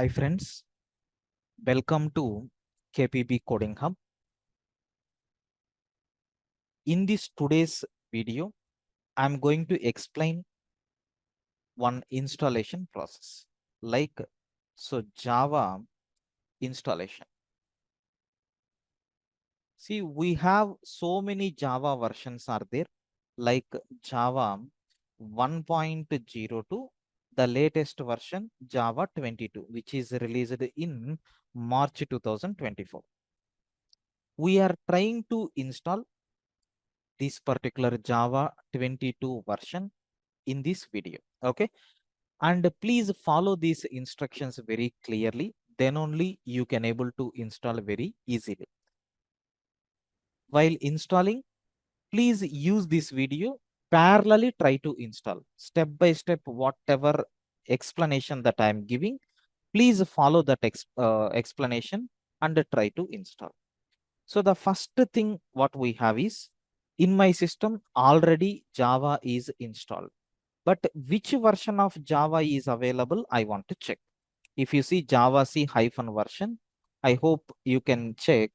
Hi friends, welcome to KPB Coding Hub. In this today's video, I'm going to explain one installation process like Java installation. See, we have so many Java versions are there like Java 1.0 to the latest version Java 22 which is released in March 2024. We are trying to install this particular Java 22 version in this video. Okay. And please follow these instructions very clearly. Then only you can able to install very easily. While installing, please use this video. Parallelly try to install step by step, whatever explanation that I am giving. Please follow that explanation and try to install. So the first thing what we have is in my system already Java is installed. But which version of Java is available, I want to check. If you see Java C hyphen version, I hope you can check.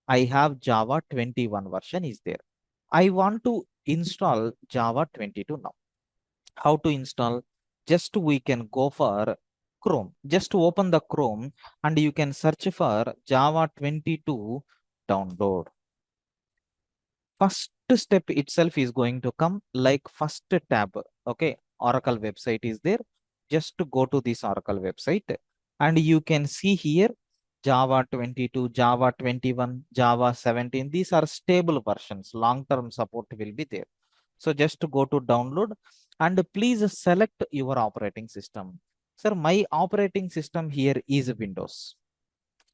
I have Java 21 version is there. I want to install Java 22 now. How to install? Just we can go for Chrome. Just open the Chrome and you can search for Java 22 download. First step itself is going to come like first tab. Okay, Oracle website is there. Just to go to this Oracle website and you can see here Java 22, Java 21, Java 17. These are stable versions. Long-term support will be there. So just to go to download and please select your operating system. Sir, my operating system here is Windows.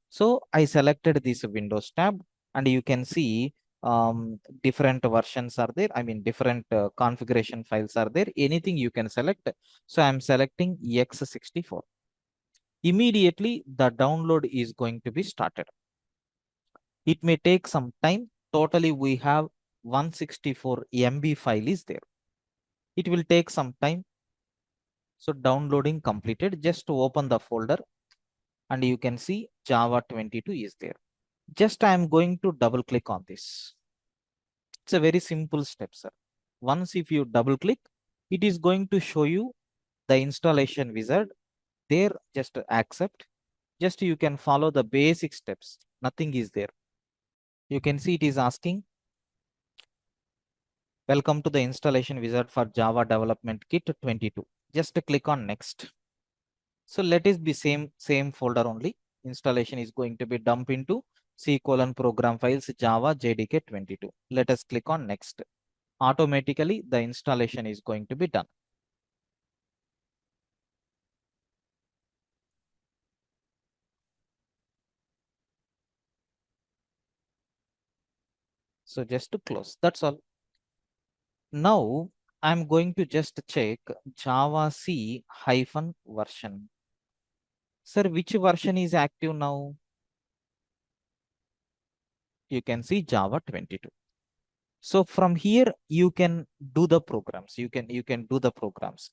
So I selected this Windows tab and you can see different versions are there. I mean, different configuration files are there. Anything you can select. So I'm selecting x64. Immediately the download is going to be started. It may take some time. Totally we have 164 MB file is there. It will take some time. So downloading completed. Just to open the folder and you can see Java 22 is there. Just I am going to double click on this. It's a very simple step, sir. Once if you double click, it is going to show you the installation wizard. There, just accept. Just you can follow the basic steps. Nothing is there. You can see it is asking, welcome to the installation wizard for Java Development Kit 22. Just click on next. So let it be same folder only. Installation is going to be dumped into C:program files Java JDK 22. Let us click on next. Automatically the installation is going to be done. So just to close, that's all. Now I'm going to just check Java C hyphen version. Sir, which version is active now? You can see Java 22. So from here you can do the programs. You can do the programs.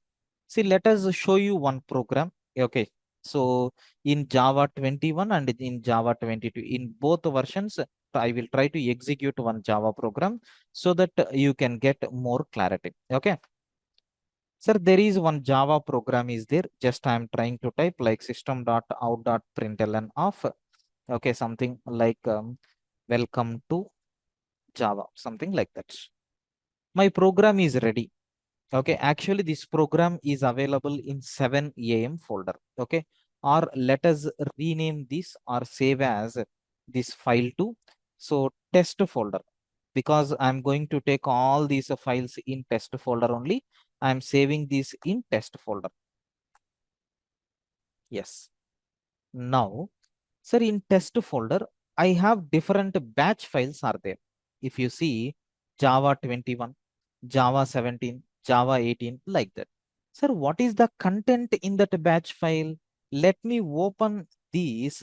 See, let us show you one program. Okay. So in Java 21 and in Java 22, in both versions, I will try to execute one Java program so that you can get more clarity. Okay. Sir, there is one Java program is there. Just I am trying to type like system.out.println of. Okay, something like welcome to Java, something like that. My program is ready. Okay, actually this program is available in 7am folder. Okay, or let us rename this or save as this file to test folder, because I'm going to take all these files in test folder only. I'm saving this in test folder. Yes. Now, sir, in test folder, I have different batch files are there. If you see Java 21, Java 17, Java 18, like that. Sir, what is the content in that batch file? Let me open these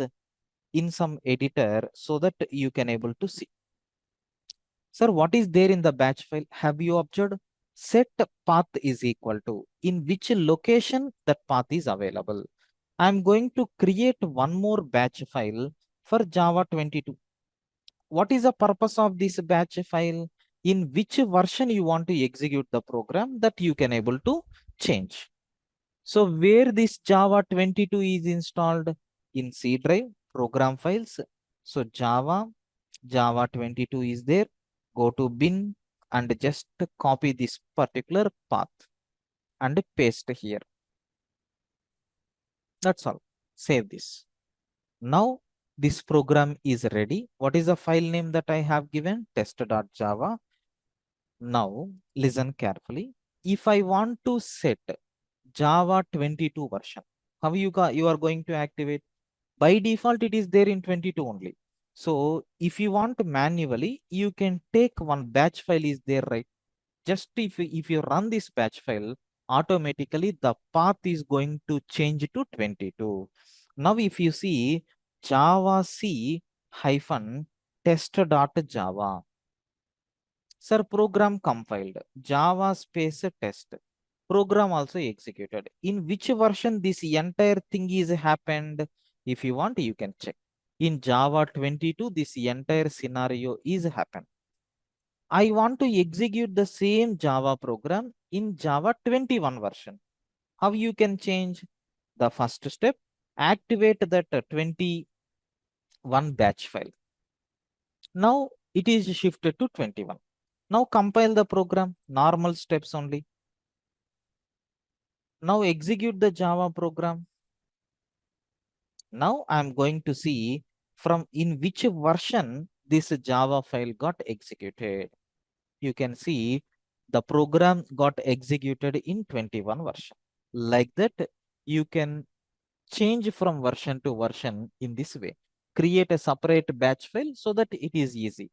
in some editor so that you can able to see. Sir, what is there in the batch file? Have you observed? Set path is equal to in which location that path is available. I'm going to create one more batch file for Java 22. What is the purpose of this batch file? In which version you want to execute the program, that you can able to change. So where this Java 22 is installed? In C drive, program files. So Java 22 is there. Go to bin and just copy this particular path and paste here. That's all. Save this. Now this program is ready. What is the file name that I have given? Test.java. Now listen carefully. If I want to set Java 22 version, how you are going to activate? By default, it is there in 22 only. So if you want manually, you can take one batch file is there, right? Just if you run this batch file, automatically the path is going to change to 22. Now if you see Java C hyphen test.java, sir, program compiled, Java space test, program also executed. In which version this entire thing is happened? If you want, you can check. In Java 22, this entire scenario is happened. I want to execute the same Java program in Java 21 version. How you can change? The first step, activate that 21 batch file. Now it is shifted to 21. Now compile the program, normal steps only. Now execute the Java program. Now I'm going to see from in which version this Java file got executed. You can see the program got executed in 21 version. Like that, you can change from version to version in this way. Create a separate batch file so that it is easy.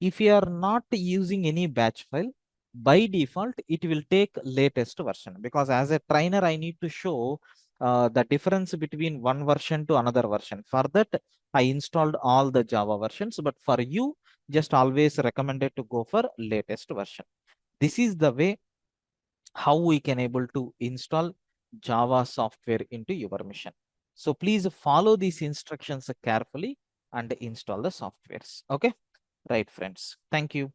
If you are not using any batch file, by default, it will take latest version, because as a trainer, I need to show the difference between one version to another version. For that, I installed all the Java versions, but for you, just always recommended to go for latest version. This is the way how we can able to install Java software into your machine. So please follow these instructions carefully and install the softwares. Okay, right, friends. Thank you.